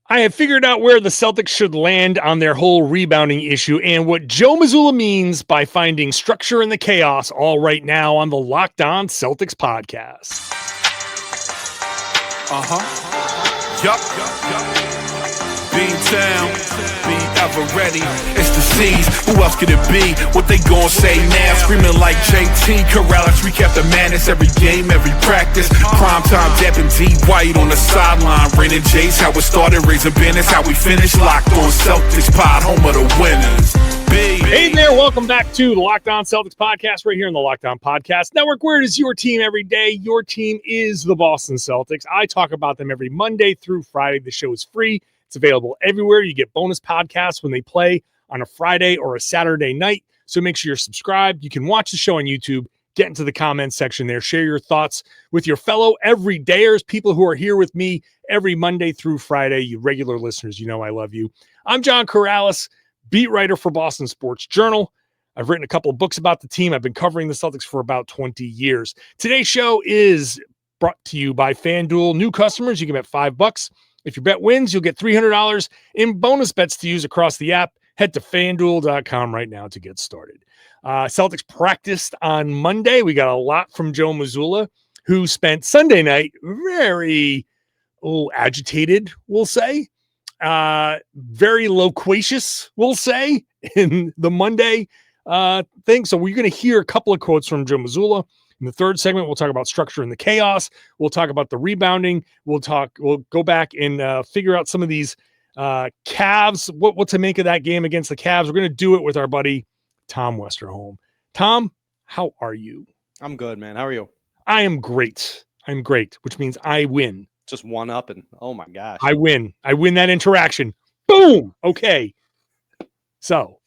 I have figured out where the Celtics should land on their whole rebounding issue and what Joe Mazzulla means by finding structure in the chaos, all right now on the Locked On Celtics podcast. Beantown, be ever ready. It's the C's. Who else could it be? What they gon' say now? Screaming like JT, Karalis. Recap the madness every game, every practice. Prime time, Depp and D White on the sideline. Rain and Jace, how it started, raising business, how we finished. Locked on Celtics pod, home of the winners. Hey there, welcome back to the Locked On Celtics podcast right here on the Locked On Podcast Network, where it is your team every day. Your team is the Boston Celtics. I talk about them every Monday through Friday. The show is free. It's available everywhere. You get bonus podcasts when they play on a Friday or a Saturday night. So make sure you're subscribed. You can watch the show on YouTube. Get into the comments section there. Share your thoughts with your fellow everydayers, people who are here with me every Monday through Friday. You regular listeners, you know I love you. I'm John Karalis, beat writer for Boston Sports Journal. I've written a couple of books about the team. I've been covering the Celtics for about 20 years. Today's show is brought to you by FanDuel. New customers, you can bet $5. If your bet wins, you'll get $300 in bonus bets to use across the app. Head to FanDuel.com right now to get started. Celtics practiced on Monday. We got a lot from Joe Mazzulla, who spent Sunday night very agitated, we'll say. Very loquacious, we'll say, in the Monday thing. So we're going to hear a couple of quotes from Joe Mazzulla. In the third segment, we'll talk about structure and the chaos. We'll talk about the rebounding. We'll go back and figure out some of these Cavs, what to make of that game against the Cavs. We're going to do it with our buddy, Tom Westerholm. Tom, how are you? I'm good, man. How are you? I am great. I'm great, which means I win. Just one up and oh my gosh. I win. I win that interaction. Boom. Okay. So,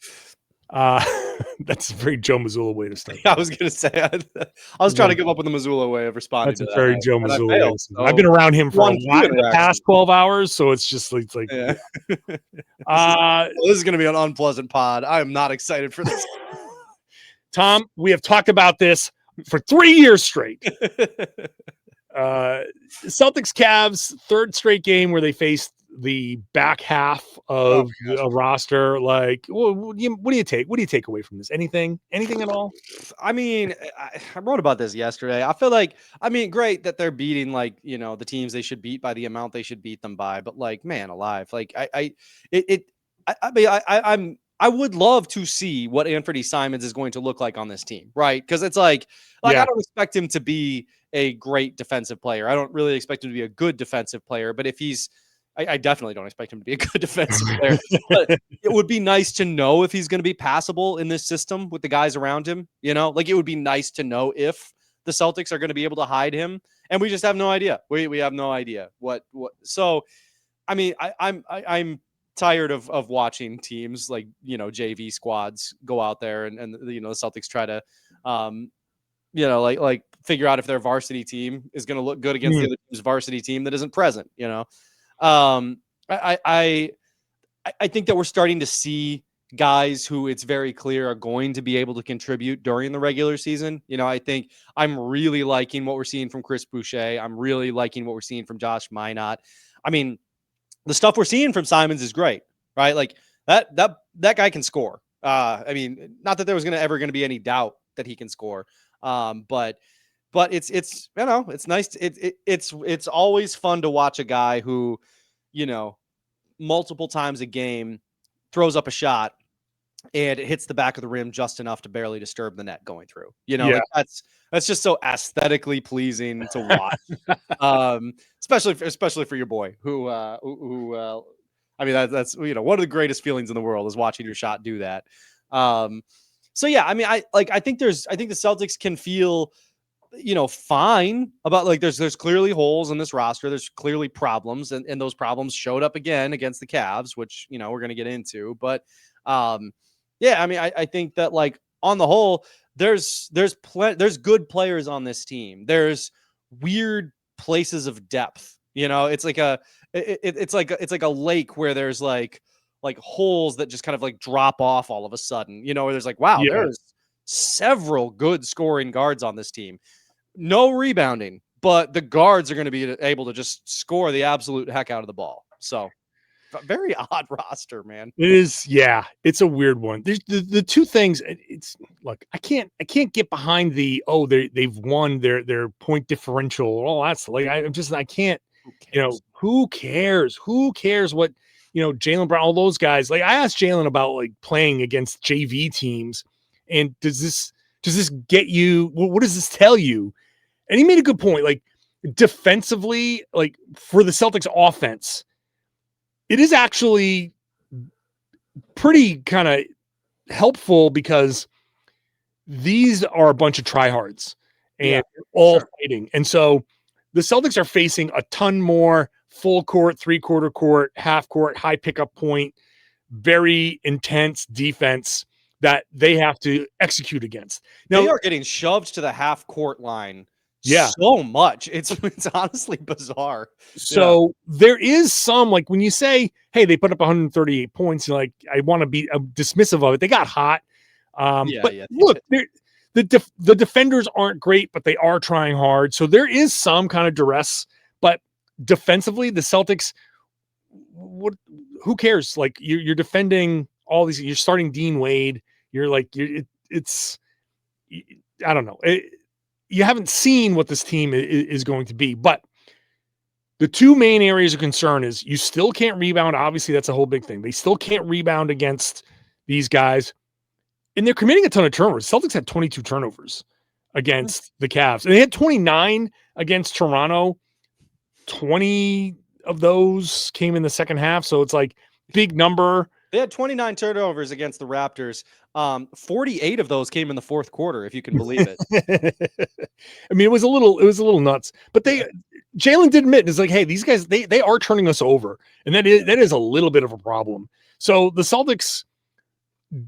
that's a very Joe Mazzulla way to start. I was going to say, I was trying to give up with the Mazzulla way of responding. That's a very Joe Mazzulla way. So I've been around him for a lot in the past 12 hours, so it's just like yeah. This is going to be an unpleasant pod. I am not excited for this. Tom, we have talked about this for 3 years straight. Celtics Cavs, third straight game where they faced the back half of a roster. Like, what do you take? What do you take away from this? Anything at all? I mean, I wrote about this yesterday. I feel like, great that they're beating the teams they should beat by the amount they should beat them by. But like, man alive, like I would love to see what Anthony Simons is going to look like on this team, right? Because it's like I don't expect him to be a great defensive player. I don't really expect him to be a good defensive player, but if he's I definitely don't expect him to be a good defensive player. But it would be nice to know if he's going to be passable in this system with the guys around him. Like it would be nice to know if the Celtics are going to be able to hide him, and we just have no idea. We have no idea what. So, I'm tired of watching teams like JV squads go out there and the Celtics try to like figure out if their varsity team is going to look good against the other team's varsity team that isn't present. I think that we're starting to see guys who it's very clear are going to be able to contribute during the regular season. I think I'm really liking what we're seeing from Chris Boucher. I'm really liking what we're seeing from Josh Minott. The stuff we're seeing from Simons is great, right? Like that guy can score. Not that there was ever going to be any doubt that he can score. But it's it's nice. It's always fun to watch a guy who, multiple times a game throws up a shot and it hits the back of the rim just enough to barely disturb the net going through. Like that's just so aesthetically pleasing to watch. Especially for your boy who that's one of the greatest feelings in the world is watching your shot do that. So yeah, I think the Celtics can feel fine about there's clearly holes in this roster. There's clearly problems, and those problems showed up again against the Cavs, which we're going to get into. But I think that on the whole, there's good players on this team. There's weird places of depth. It's like a lake where there's like holes that just kind of drop off all of a sudden. Where there's there's several good scoring guards on this team. No rebounding, but the guards are going to be able to just score the absolute heck out of the ball. So very odd roster, man. It is, yeah. It's a weird one. There's the two things. It's look, I can't get behind they've won their point differential. All that's like I can't. Who cares? Who cares what Jaylen Brown, all those guys. Like I asked Jaylen about like playing against JV teams, and does this get you? What does this tell you? And he made a good point. Like defensively, like for the Celtics offense, it is actually pretty kind of helpful because these are a bunch of tryhards and all fighting. And so the Celtics are facing a ton more full court, 3/4 court, half court, high pickup point, very intense defense that they have to execute against. Now, they are getting shoved to the half court line. Yeah. So much. It's honestly bizarre. So there is some, like when you say, hey, they put up 138 points, you're like, I want to be dismissive of it. They got hot. Look, the defenders aren't great, but they are trying hard. So there is some kind of duress, but defensively, the Celtics, who cares? Like you're defending all these, you're starting Dean Wade. You're like, I don't know. You haven't seen what this team is going to be, but the two main areas of concern is you still can't rebound. Obviously, that's a whole big thing. They still can't rebound against these guys, and they're committing a ton of turnovers. Celtics had 22 turnovers against the Cavs, and they had 29 against Toronto. 20 of those came in the second half, so it's like big number. They had 29 turnovers against the Raptors. 48 of those came in the fourth quarter, if you can believe it. I mean, it was a little nuts, but Jaylen did admit, it's like, hey, these guys, they are turning us over. And that is a little bit of a problem. So the Celtics,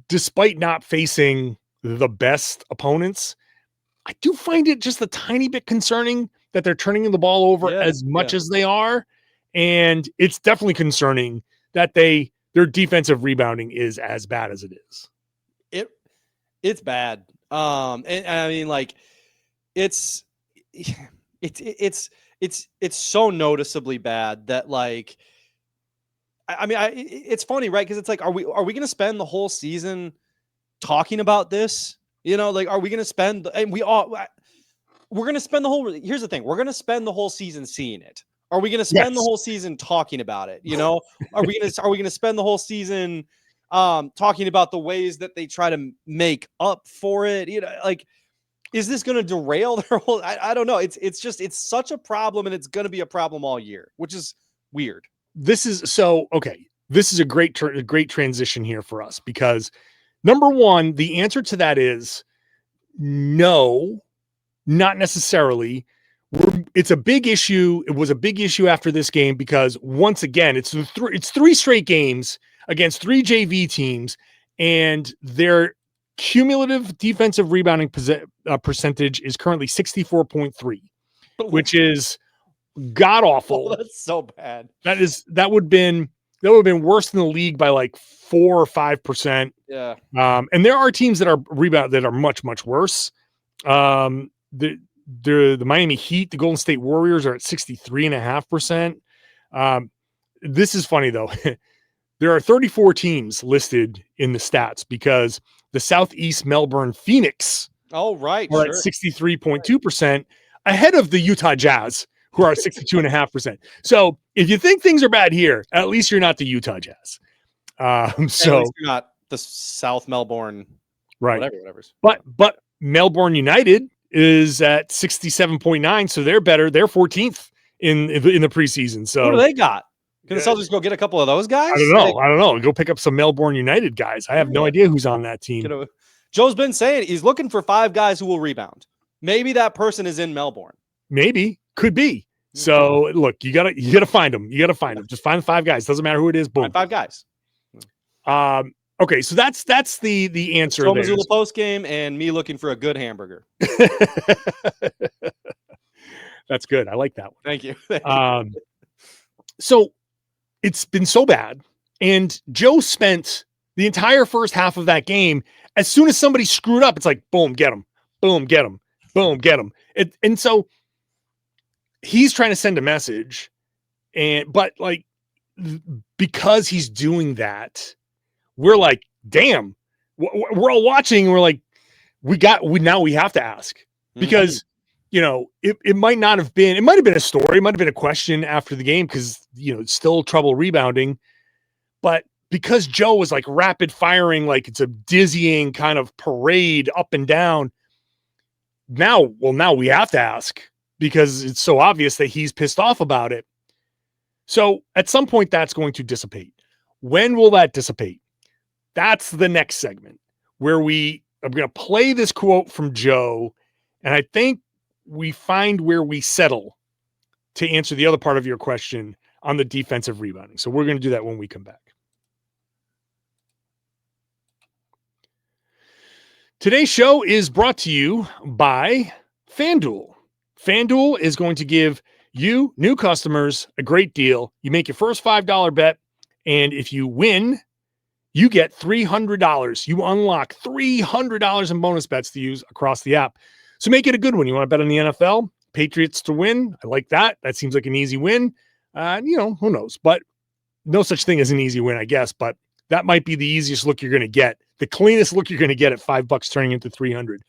despite not facing the best opponents, I do find it just a tiny bit concerning that they're turning the ball over as much as they are. And it's definitely concerning that their defensive rebounding is as bad as it is. It's bad. And I mean, like, it's so noticeably bad that, like, it's funny, right? Because it's like, are we going to spend the whole season talking about this? Like, are we going to spend? And we're going to spend the whole. Here's the thing: we're going to spend the whole season seeing it. Are we going to spend the whole season talking about it? Are we going to spend the whole season talking about the ways that they try to make up for it? Like, is this going to derail their whole? I don't know. It's such a problem, and it's going to be a problem all year, which is weird. This is a great transition here for us because number one, the answer to that is no, not necessarily. It's a big issue. It was a big issue after this game because once again, it's three straight games against three JV teams, and their cumulative defensive rebounding percentage is currently 64.3, which is god awful. Oh, that's so bad. That would have been worse than the league by like 4 or 5%. Yeah. And there are teams that are much, much worse. The Miami Heat, the Golden State Warriors are at 63.5%. This is funny though. There are 34 teams listed in the stats because the Southeast Melbourne Phoenix are at 63.2%, ahead of the Utah Jazz, who are at 62.5%. So if you think things are bad here, at least you're not the Utah Jazz. So you're not the South Melbourne, right? Whatever's. But Melbourne United is at 67.9, so they're better. They're 14th in the preseason. So what do they got? Can the Celtics go get a couple of those guys? I don't know. Go pick up some Melbourne United guys. I have no idea who's on that team. Joe's been saying he's looking for 5 guys who will rebound. Maybe that person is in Melbourne. Maybe, could be. So look, you gotta find them. You gotta find them. Just find the 5 guys. Doesn't matter who it is. Boom. Find 5 guys. Okay, so that's the answer. Joe Mazzulla post game and me looking for a good hamburger. That's good. I like that one. Thank you. So it's been so bad, and Joe spent the entire first half of that game. As soon as somebody screwed up, it's like boom, get him, boom, get him, boom, get him. And so he's trying to send a message, but like because he's doing that, we're like, damn, we're all watching. And we're like, now we have to ask because, it might not have been, it might've been a story. It might've been a question after the game. Cause it's still trouble rebounding, but because Joe was like rapid firing, like it's a dizzying kind of parade up and down. Now we have to ask because it's so obvious that he's pissed off about it. So at some point that's going to dissipate. When will that dissipate? That's the next segment where I'm going to play this quote from Joe. And I think we find where we settle to answer the other part of your question on the defensive rebounding. So we're going to do that when we come back. Today's show is brought to you by FanDuel. FanDuel is going to give you, new customers, a great deal. You make your first $5 bet, and if you win, you get $300. You unlock $300 in bonus bets to use across the app. So make it a good one. You want to bet on the NFL? Patriots to win? I like that. That seems like an easy win. Who knows? But no such thing as an easy win, I guess. But that might be the easiest look you're going to get. The cleanest look you're going to get at $5 turning into 300.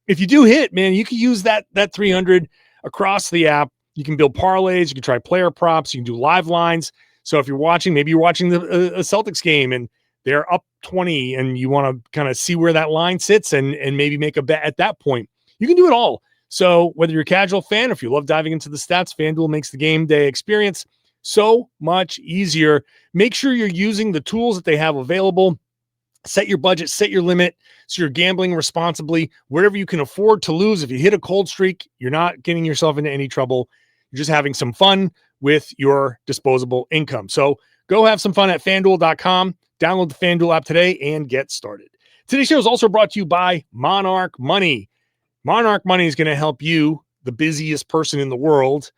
If you do hit, man, you can use that 300 across the app. You can build parlays. You can try player props. You can do live lines. So if you're watching, maybe you're watching the Celtics game and they're up 20 and you want to kind of see where that line sits and maybe make a bet at that point. You can do it all. So whether you're a casual fan or if you love diving into the stats, FanDuel makes the game day experience so much easier. Make sure you're using the tools that they have available. Set your budget, set your limit, so you're gambling responsibly. Whatever you can afford to lose, if you hit a cold streak, you're not getting yourself into any trouble. You're just having some fun with your disposable income. So go have some fun at FanDuel.com. Download the FanDuel app today and get started. Today's show is also brought to you by Monarch Money. Monarch Money is going to help you, the busiest person in the world,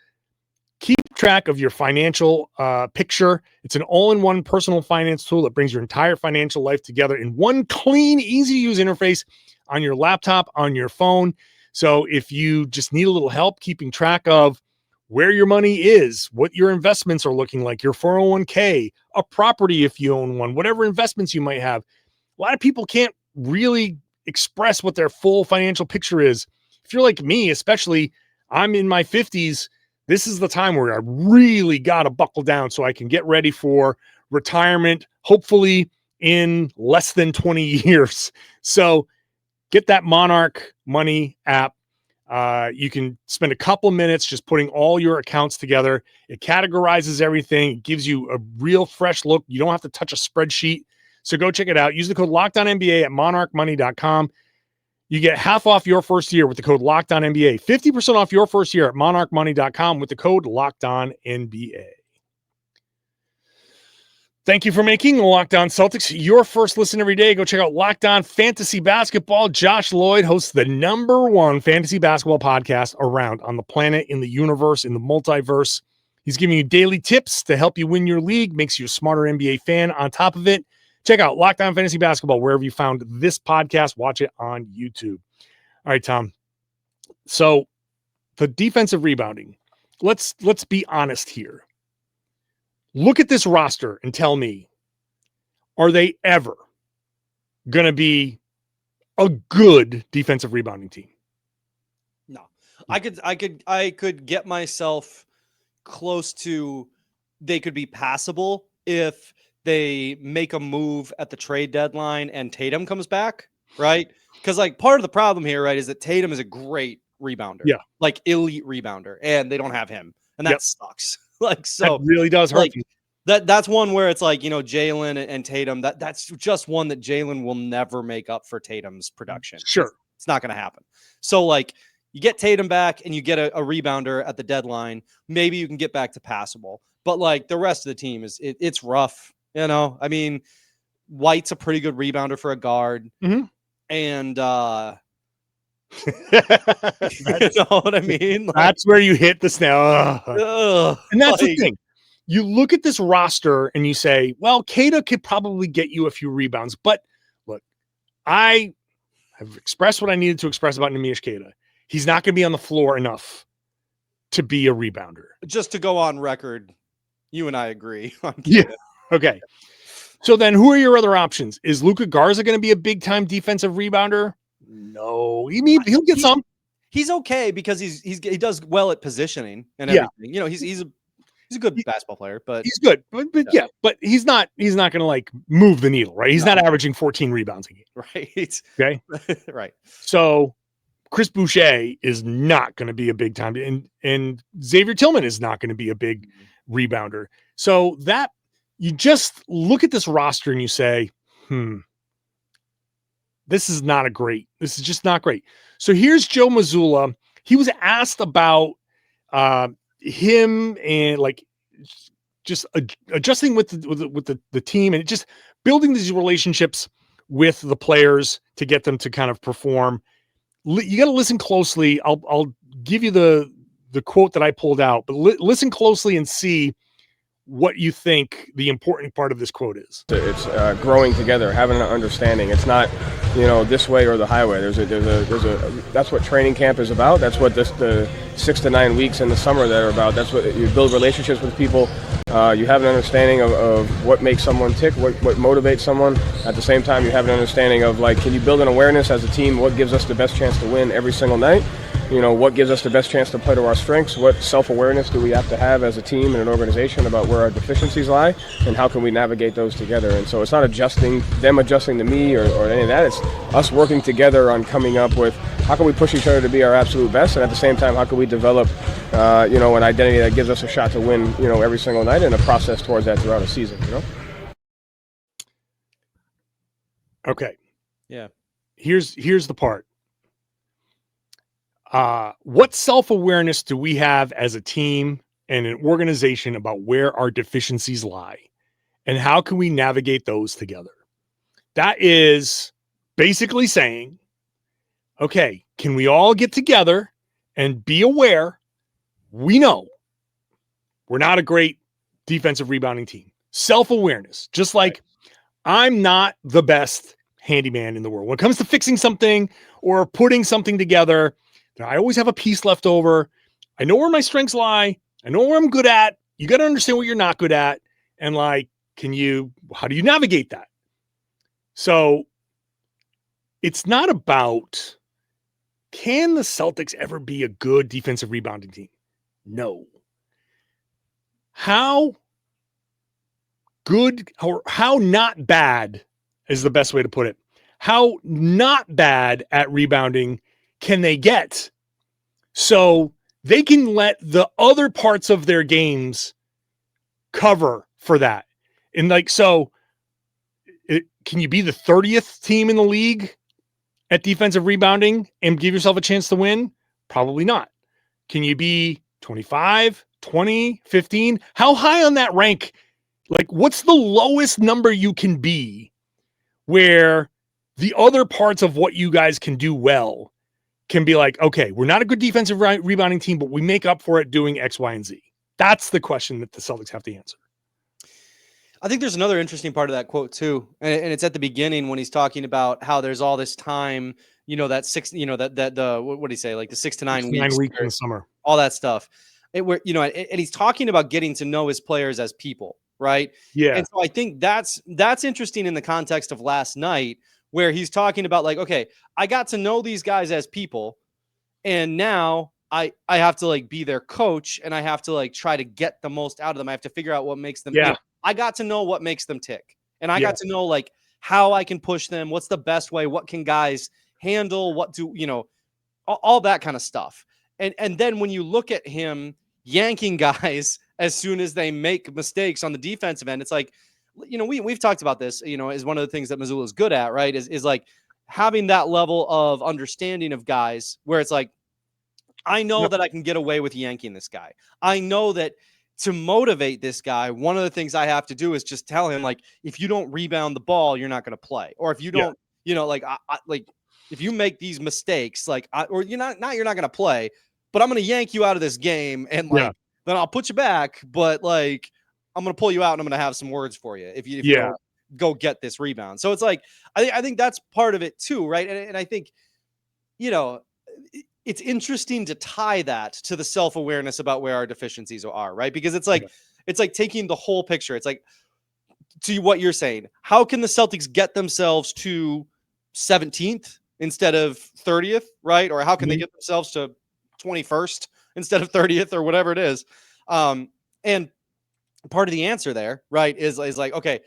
keep track of your financial picture. It's an all-in-one personal finance tool that brings your entire financial life together in one clean, easy-to-use interface on your laptop, on your phone. So if you just need a little help keeping track of where your money is, what your investments are looking like, your 401k, a property if you own one, whatever investments you might have, a lot of people can't really express what their full financial picture is. If you're like me, especially, I'm in my 50s, this is the time where I really got to buckle down so I can get ready for retirement, hopefully in less than 20 years. So get that Monarch Money app. You can spend a couple of minutes just putting all your accounts together. It categorizes everything. It gives you a real fresh look. You don't have to touch a spreadsheet. So go check it out. Use the code LOCKEDONNBA at monarchmoney.com. You get half off your first year with the code LOCKEDONNBA. 50% off your first year at monarchmoney.com with the code LOCKEDONNBA. Thank you for making the Locked On Celtics your first listen every day. Go check out Locked On Fantasy Basketball. Josh Lloyd hosts the #1 fantasy basketball podcast around on the planet, in the universe, in the multiverse. He's giving you daily tips to help you win your league, makes you a smarter NBA fan on top of it. Check out Locked On Fantasy Basketball wherever you found this podcast. Watch it on YouTube. All right, Tom. So the defensive rebounding, let's be honest here. Look at this roster and tell me, are they ever going to be a good defensive rebounding team? No. I could get myself close to they could be passable if they make a move at the trade deadline and Tatum comes back, right? Because like part of the problem here, right, is that Tatum is a great rebounder, like elite rebounder, and they don't have him, and that sucks. Like, so that really does hurt like, you. That's one where it's like, Jaylen and Tatum, that's just one that Jaylen will never make up for Tatum's production. Sure. It's not going to happen. So like you get Tatum back and you get a rebounder at the deadline, maybe you can get back to passable, but like the rest of the team it's rough. I mean, White's a pretty good rebounder for a guard. Mm-hmm. And, you know what I mean? Like, that's where you hit the snail. And that's the thing. You look at this roster and you say, well, Kata could probably get you a few rebounds. But look, I have expressed what I needed to express about Neemias Queta. He's not going to be on the floor enough to be a rebounder. Just to go on record, You and I agree. I'm Yeah. kidding. Okay. So then who are your other options? Is Luka Garza going to be a big time defensive rebounder? No. He'll get some. He's okay because he does well at positioning and Yeah. everything. You know, he's a good basketball player, but he's good. But he's not going to like move the needle, right? He's not averaging 14 rebounds a game. Right. Okay. Right. So Chris Boucher is not going to be a big time, and Xavier Tillman is not going to be a big rebounder. So that you just look at this roster and you say, this is just not great. So here's Joe Mazzulla. He was asked about him and like just adjusting with the team and just building these relationships with the players to get them to kind of perform. You got to listen closely. I'll give you the quote that I pulled out, but listen closely and see what you think the important part of this quote is. It's growing together, having an understanding. It's not, this way or the highway. That's what training camp is about. That's what the 6 to 9 weeks in the summer that are about. That's what you build relationships with people. You have an understanding of what makes someone tick, what motivates someone. At the same time, you have an understanding of can you build an awareness as a team? What gives us the best chance to win every single night? What gives us the best chance to play to our strengths? What self-awareness do we have to have as a team and an organization about where our deficiencies lie, and how can we navigate those together? And so it's not them adjusting to me or any of that. It's us working together on coming up with how can we push each other to be our absolute best, and at the same time, how can we develop, an identity that gives us a shot to win, every single night, and a process towards that throughout a season. Okay. Yeah. Here's the part. What self-awareness do we have as a team and an organization about where our deficiencies lie, and how can we navigate those together? That is basically saying, okay, can we all get together and be aware? We know we're not a great defensive rebounding team. Self-awareness, just like I'm not the best handyman in the world. When it comes to fixing something or putting something together, I always have a piece left over. I know where my strengths lie. I know where I'm good at. You got to understand what you're not good at. And how do you navigate that? So it's not about, can the Celtics ever be a good defensive rebounding team? No. How good or how not bad is the best way to put it. How not bad at rebounding can they get so they can let the other parts of their games cover for that? And can you be the 30th team in the league at defensive rebounding and give yourself a chance to win? Probably not. Can you be 25, 20, 15? How high on that rank? What's the lowest number you can be where the other parts of what you guys can do well can be okay, we're not a good defensive rebounding team, but we make up for it doing X, Y, and Z? That's the question that the Celtics have to answer. I think there's another interesting part of that quote too. And it's at the beginning when he's talking about how there's all this time, that what do you say? The 6 to 9 weeks. 9 weeks in the summer. All that stuff. And he's talking about getting to know his players as people, right? Yeah. And so I think that's interesting in the context of last night, where he's talking about okay, I got to know these guys as people, and now I have to be their coach, and I have to try to get the most out of them. I have to figure out what makes them tick. I got to know what makes them tick, and I got to know how I can push them. What's the best way? What can guys handle? What do all that kind of stuff. And then when you look at him yanking guys as soon as they make mistakes on the defensive end, it's we've talked about this, is one of the things that Mazzulla is good at, right? Is having that level of understanding of guys where it's I know that I can get away with yanking this guy. I know that to motivate this guy, one of the things I have to do is just tell him, if you don't rebound the ball, you're not going to play. Or if you don't, if you make these mistakes, you're not going to play, but I'm going to yank you out of this game. And then I'll put you back. But I'm going to pull you out and I'm going to have some words for you if you don't go get this rebound. So it's I think that's part of it too. Right. And I think, it's interesting to tie that to the self-awareness about where our deficiencies are, right? Because it's it's like taking the whole picture. It's like, to what you're saying, how can the Celtics get themselves to 17th instead of 30th, right? Or how can they get themselves to 21st instead of 30th or whatever it is? And part of the answer there, right, is like, okay,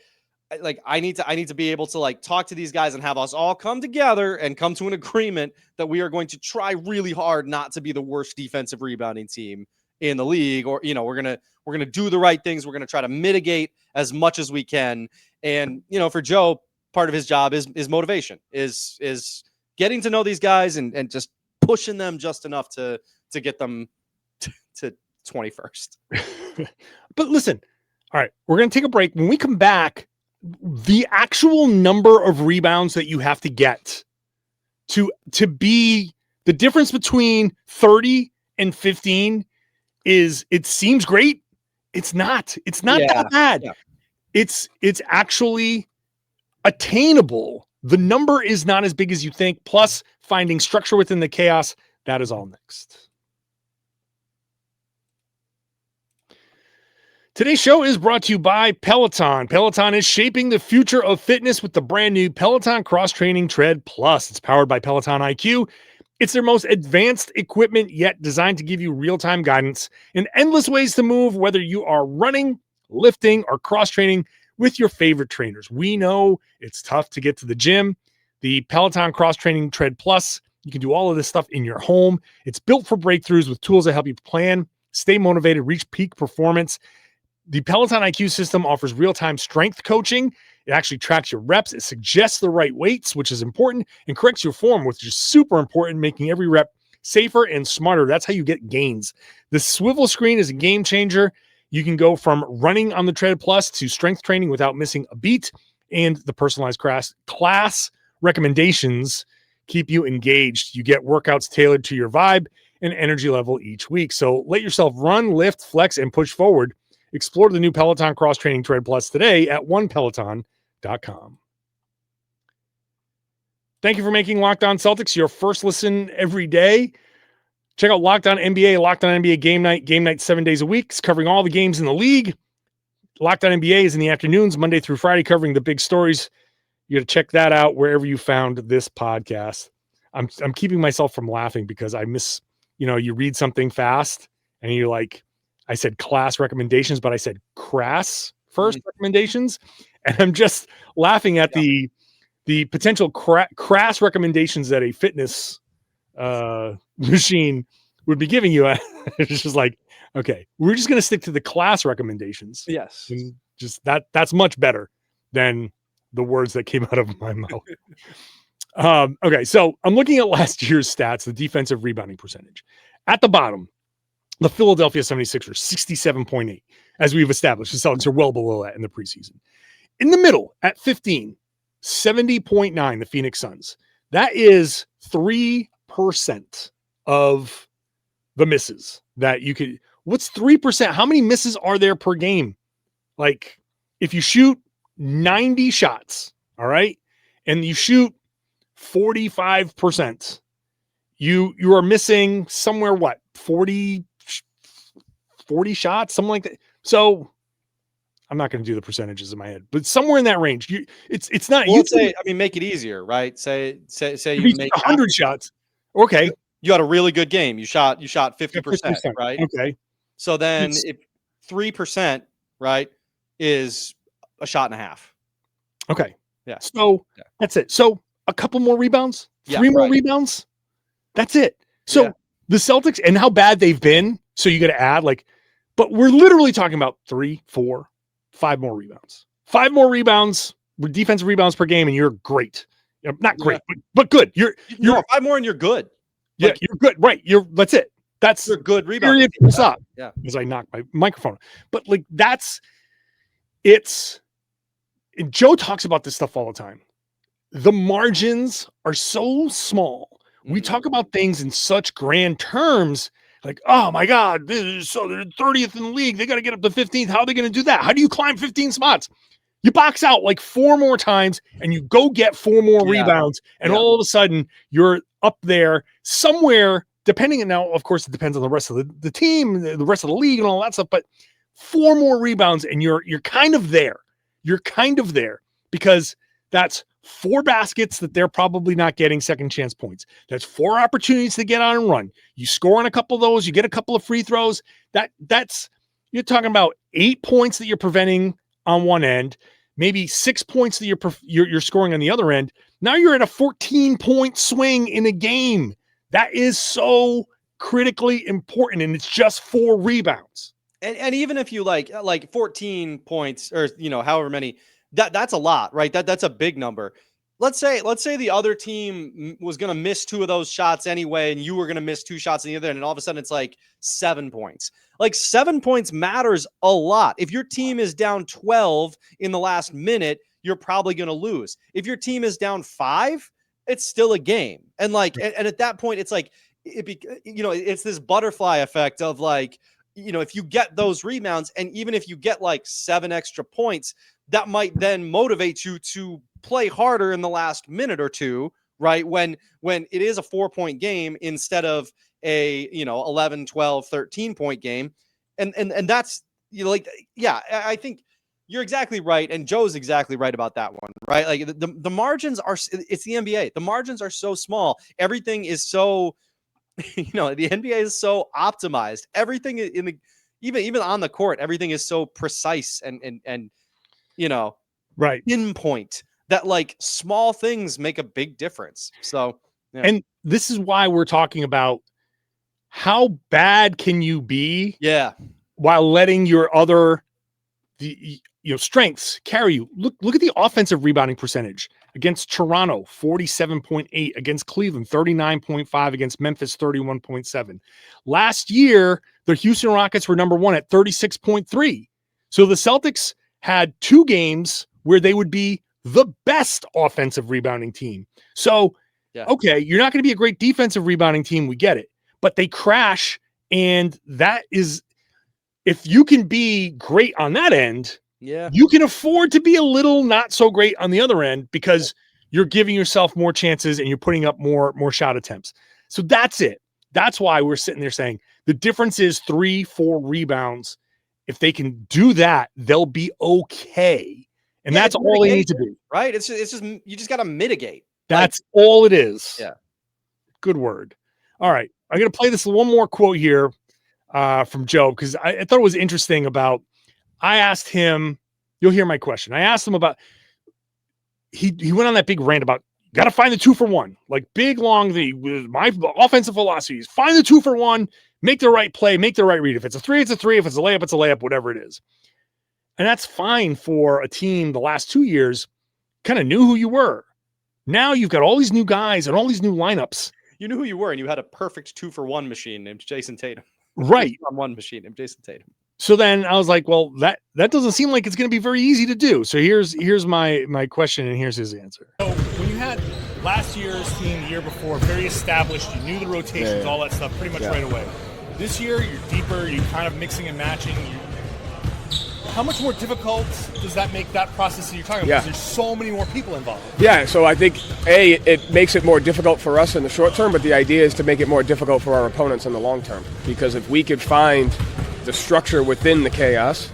like I need to be able to like talk to these guys and have us all come together and come to an agreement that we are going to try really hard not to be the worst defensive rebounding team in the league, or we're gonna do the right things. We're gonna try to mitigate as much as we can. And for Joe, part of his job is motivation, is getting to know these guys and just pushing them just enough to get them to 21st. But listen, all right, we're gonna take a break. When we come back, the actual number of rebounds that you have to get to be the difference between 30 and 15 is, it seems great. It's not that bad. Yeah. It's actually attainable. The number is not as big as you think. Plus, finding structure within the chaos. That is all next. Today's show is brought to you by Peloton. Peloton is shaping the future of fitness with the brand new Peloton Cross Training Tread Plus. It's powered by Peloton IQ. It's their most advanced equipment yet, designed to give you real-time guidance and endless ways to move, whether you are running, lifting, or cross-training with your favorite trainers. We know it's tough to get to the gym. The Peloton Cross Training Tread Plus, you can do all of this stuff in your home. It's built for breakthroughs with tools that help you plan, stay motivated, reach peak performance. The Peloton IQ system offers real-time strength coaching. It actually tracks your reps. It suggests the right weights, which is important, and corrects your form, which is super important, making every rep safer and smarter. That's how you get gains. The swivel screen is a game changer. You can go from running on the Tread Plus to strength training without missing a beat, and the personalized class recommendations keep you engaged. You get workouts tailored to your vibe and energy level each week. So let yourself run, lift, flex, and push forward. Explore the new Peloton Cross Training Tread Plus today at onepeloton.com. Thank you for making Locked On Celtics your first listen every day. Check out Locked On NBA, Locked On NBA Game Night 7 days a week. It's covering all the games in the league. Locked On NBA is in the afternoons, Monday through Friday, covering the big stories. You got to check that out wherever you found this podcast. I'm keeping myself from laughing because I miss, you read something fast and you're like, I said class recommendations, but I said crass first recommendations. And I'm just laughing at the potential crass recommendations that a fitness machine would be giving you. It's just like, okay, we're just going to stick to the class recommendations. Yes. And just that's much better than the words that came out of my mouth. Okay. So I'm looking at last year's stats, the defensive rebounding percentage at the bottom. The Philadelphia 76ers, 67.8. As we've established, the Celtics are well below that in the preseason. In the middle, at 15, 70.9, the Phoenix Suns. That is 3% of the misses that you could. What's 3%? How many misses are there per game? Like, if you shoot 90 shots, all right, and you shoot 45%, you are missing somewhere, 40 shots, something like that. So I'm not going to do the percentages in my head, but somewhere in that range. It's not. Well, make it easier, right? Say you make 100 shots. Okay, you had a really good game. You shot 50%, right? Okay. So then if 3%, right, is a shot and a half. Okay. Yeah. So that's it. So a couple more rebounds, 3 more rebounds. That's it. So the Celtics and how bad they've been. So you got to add but we're literally talking about 3, 4, 5 more rebounds. 5 more rebounds, defensive rebounds per game, and you're great. Not great, but good. You're 5 more and you're good. Yeah, you're good. Right. That's it. That's a good rebound. Stop. Yeah. As I knocked my microphone. But Joe talks about this stuff all the time. The margins are so small. We talk about things in such grand terms. Like, oh my God, they're 30th in the league. They got to get up to 15th. How are they going to do that? How do you climb 15 spots? You box out 4 more times and you go get 4 more rebounds. And all of a sudden you're up there somewhere, depending. And now, of course, it depends on the rest of the team, the rest of the league and all that stuff. But 4 more rebounds, and you're kind of there. You're kind of there because that's 4 baskets that they're probably not getting second chance points. That's 4 opportunities to get on and run. You score on a couple of those, you get a couple of free throws. That's you're talking about 8 points that you're preventing on one end, maybe 6 points that you're scoring on the other end. Now you're at a 14-point swing in a game. That is so critically important, and it's just 4 rebounds. And even if you like 14 points or however many, that's a lot, right? That's a big number. Let's say the other team was going to miss 2 of those shots anyway, and you were going to miss 2 shots on the other end, and all of a sudden it's like 7 points. Like 7 points matters a lot. If your team is down 12 in the last minute, you're probably going to lose. If your team is down 5, it's still a game. And and at that point, it's like it's this butterfly effect of if you get those rebounds, and even if you get 7 extra points, that might then motivate you to play harder in the last minute or 2, right? When it is a 4-point game instead of a 11, 12, 13-point game. And that's I think you're exactly right. And Joe's exactly right about that one, right? Like the margins it's the NBA. The margins are so small. Everything is so, the NBA is so optimized. Everything even on the court, everything is so precise and right, pinpoint that small things make a big difference. So, yeah. And this is why we're talking about how bad can you be, while letting your other strengths carry you. Look at the offensive rebounding percentage against Toronto, 47.8, against Cleveland, 39.5, against Memphis, 31.7. Last year, the Houston Rockets were number 1 at 36.3. So the Celtics had 2 games where they would be the best offensive rebounding team. So, okay, you're not going to be a great defensive rebounding team. We get it. But they crash, and that is, if you can be great on that end, you can afford to be a little not so great on the other end because you're giving yourself more chances and you're putting up more shot attempts. So that's it. That's why we're sitting there saying the difference is 3-4 rebounds. If they can do that, they'll be okay. And that's all they need to do. Right? It's just you just got to mitigate. That's all it is. Yeah. Good word. All right. I'm going to play this one more quote here from Joe, because I thought it was interesting about, I asked him, you'll hear my question. I asked him about, he went on that big rant about, got to find the 2 for 1, big, long, my offensive philosophy is find the 2 for 1, make the right play, make the right read. If it's a 3, it's a 3. If it's a layup, it's a layup, whatever it is. And that's fine for a team the last 2 years kind of knew who you were. Now you've got all these new guys and all these new lineups. You knew who you were, and you had a perfect 2 for 1 machine named Jayson Tatum. Right. 1 machine named Jayson Tatum. So then I was like, well, that doesn't seem like it's going to be very easy to do. So here's my question, and here's his answer. So when you had last year's team, the year before, very established, you knew the rotations, all that stuff pretty much right away. This year, you're deeper, you're kind of mixing and matching. How much more difficult does that make that process that you're talking about? Because there's so many more people involved. Yeah, so I think, it makes it more difficult for us in the short term, but the idea is to make it more difficult for our opponents in the long term. Because if we could find the structure within the chaos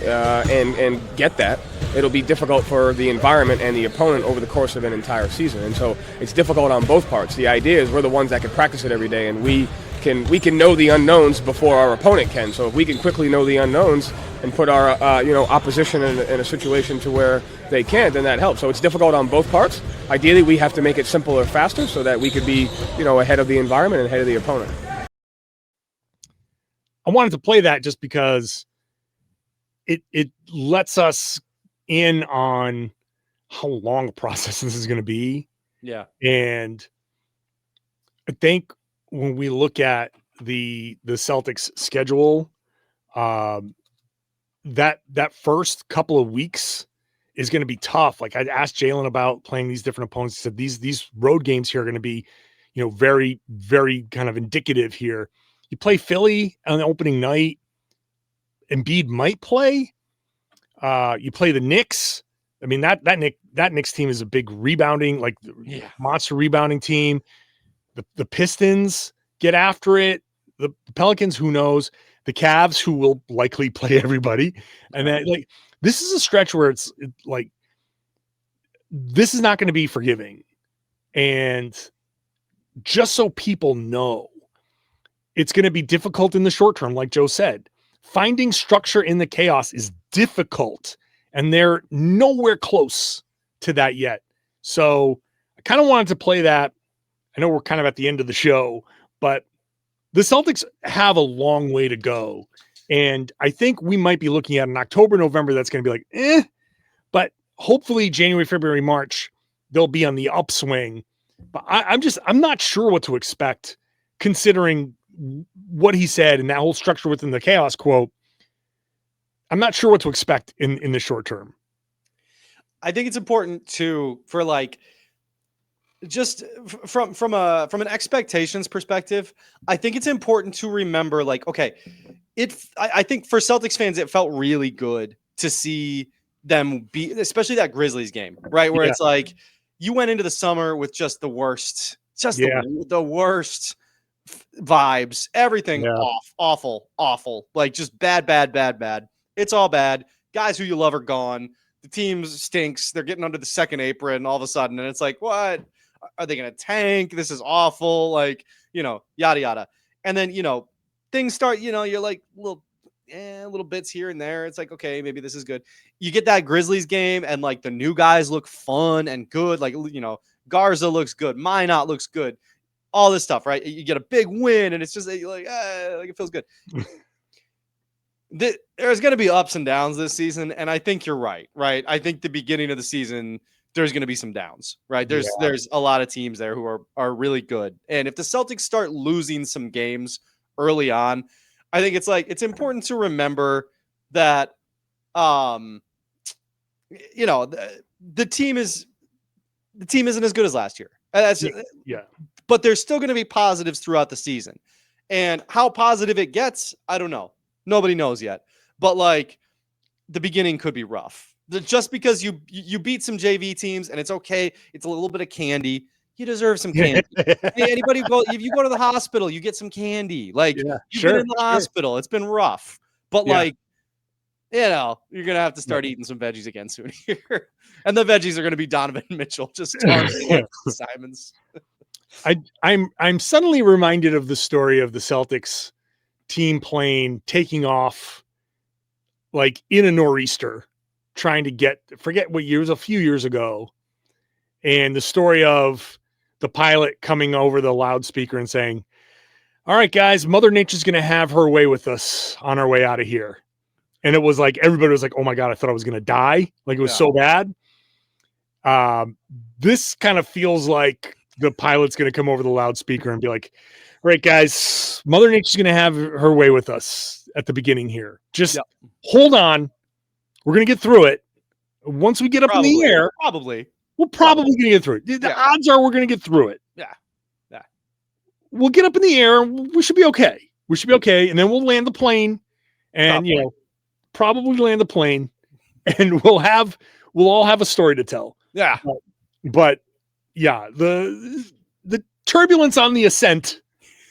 and get that, it'll be difficult for the environment and the opponent over the course of an entire season. And so it's difficult on both parts. The idea is we're the ones that can practice it every day, and we can know the unknowns before our opponent can. So if we can quickly know the unknowns and put our opposition in a situation to where they can't, then that helps. So it's difficult on both parts. Ideally, we have to make it simpler faster so that we could be ahead of the environment and ahead of the opponent. I wanted to play that just because it lets us in on how long a process this is going to be. Yeah. And I think when we look at the Celtics schedule, that first couple of weeks is going to be tough. Like I asked Jaylen about playing these different opponents. He said these road games here are going to be, very, very kind of indicative here. You play Philly on the opening night. Embiid might play. You play the Knicks. I mean, that Knicks team is a big rebounding, monster rebounding team. The Pistons get after it. The Pelicans, who knows? the Cavs, who will likely play everybody. And then like, this is a stretch where it's like, this is not going to be forgiving. And just so people know, it's going to be difficult in the short term. Like Joe said, finding structure in the chaos is difficult, and they're nowhere close to that yet. So I kind of wanted to play that. I know we're kind of at the end of the show, but the Celtics have a long way to go. And I think we might be looking at an October, November that's going to be like, but hopefully January, February, March, they'll be on the upswing. But I'm not sure what to expect considering what he said and that whole structure within the chaos quote. I'm not sure what to expect in the short term. I think it's important for like, just from an expectations perspective, I think it's important to remember, like, okay, I think for Celtics fans, it felt really good to see them beat, especially that Grizzlies game, right? Where it's like, you went into the summer with just the worst, the worst vibes, everything awful, like just bad. It's all bad. Guys who you love are gone. The team stinks. They're getting under the second apron all of a sudden. And it's like, what? Are they going to tank? This is awful. Like, yada, yada. And then, things start, you're like little bits here and there. It's like, okay, maybe this is good. You get that Grizzlies game and like the new guys look fun and good. Like, Garza looks good. Minot looks good. All this stuff, right? You get a big win and it's just like it feels good. There's going to be ups and downs this season. And I think you're right? I think the beginning of the season, there's going to be some downs, right? There's a lot of teams there who are really good. And if the Celtics start losing some games early on, I think it's important to remember that, the team isn't as good as last year. But there's still going to be positives throughout the season, and how positive it gets, I don't know. Nobody knows yet, but like the beginning could be rough. Just because you beat some JV teams and it's okay. It's a little bit of candy. You deserve some candy. Anybody if you go to the hospital, you get some candy. Like you've been in the hospital. It's been rough, but like, you're going to have to start eating some veggies again soon here. And the veggies are going to be Donovan Mitchell, just targeting Simons. I'm suddenly reminded of the story of the Celtics team plane taking off like in a nor'easter, trying to forget what year, it was a few years ago. And the story of the pilot coming over the loudspeaker and saying, all right, guys, Mother Nature's going to have her way with us on our way out of here. And it was like, everybody was like, oh my God, I thought I was going to die. Like it was so bad. This kind of feels like the pilot's going to come over the loudspeaker and be like, all right, guys, Mother Nature's going to have her way with us at the beginning here. Just hold on. We're going to get through it. Once we get up in the air, we're probably going to get through it. The odds are we're going to get through it. Yeah. We'll get up in the air. We should be okay. And then we'll land the plane and, probably land the plane and we'll all have a story to tell. Yeah. But the turbulence on the ascent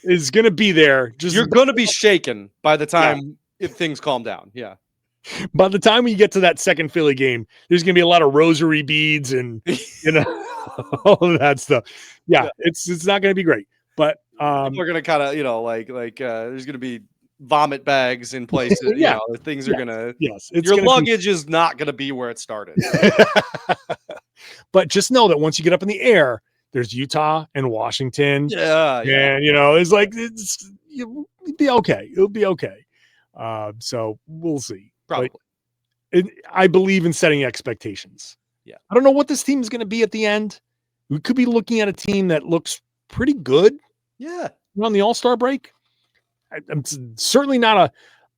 is going to be there. You're going to be shaken by the time if things calm down. Yeah. By the time we get to that second Philly game, there's going to be a lot of rosary beads and, all of that stuff. Yeah. It's not going to be great, but, we're going to kind of, there's going to be vomit bags in places. Things are going to, your luggage is not going to be where it started. But just know that once you get up in the air, there's Utah and Washington. Yeah. And, it's like, it'll be okay. It'll be okay. So we'll see. Probably. I believe in setting expectations. Yeah. I don't know what this team is going to be at the end. We could be looking at a team that looks pretty good. Yeah. On the All-Star break. I'm certainly not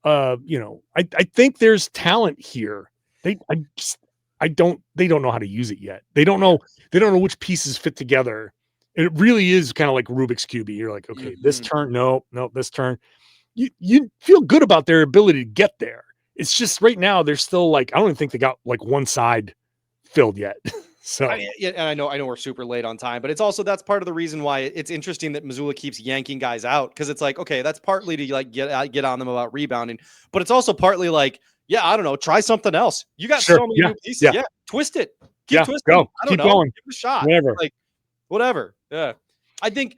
I think there's talent here. They don't know how to use it yet. They don't know which pieces fit together. And it really is kind of like Rubik's Cube. You're like, okay, this turn, no, this turn. You feel good about their ability to get there. It's just right now they're still like, I don't even think they got like one side filled yet. So and I know we're super late on time, but it's also that's part of the reason why it's interesting that Mazzulla keeps yanking guys out, because it's like, okay, that's partly to like get on them about rebounding, but it's also partly like, yeah, I don't know, try something else. You got so many new pieces. Yeah, twist it. Keep twisting. Go. I don't Keep know. going. Give it a shot. Whatever. Yeah. I think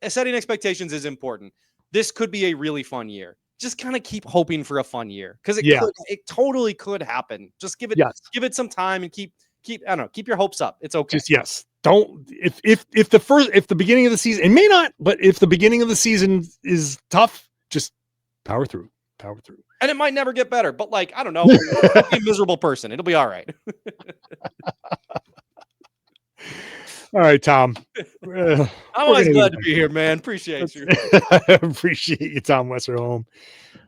setting expectations is important. This could be a really fun year. Just kind of keep hoping for a fun year, because it totally could happen. Just give it some time and keep I don't know, keep your hopes up. It's okay. Don't if the beginning of the season, it may not, but if the beginning of the season is tough, just power through. And it might never get better, but like, I don't know, be a miserable person. It'll be all right. All right, Tom. I'm always glad to be here, man. Appreciate you. Appreciate you, Tom Westerholm.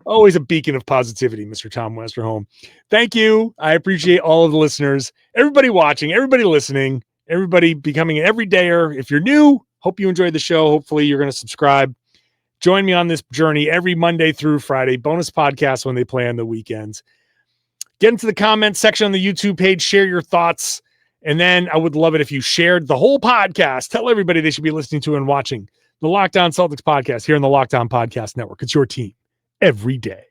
Always a beacon of positivity, Mr. Tom Westerholm. Thank you. I appreciate all of the listeners, everybody watching, everybody listening, everybody becoming an everydayer. If you're new, hope you enjoyed the show. Hopefully you're going to subscribe. Join me on this journey every Monday through Friday. Bonus podcasts when they play on the weekends. Get into the comments section on the YouTube page. Share your thoughts. And then I would love it if you shared the whole podcast. Tell everybody they should be listening to and watching the Locked On Celtics podcast here on the Locked On Podcast Network. It's your team every day.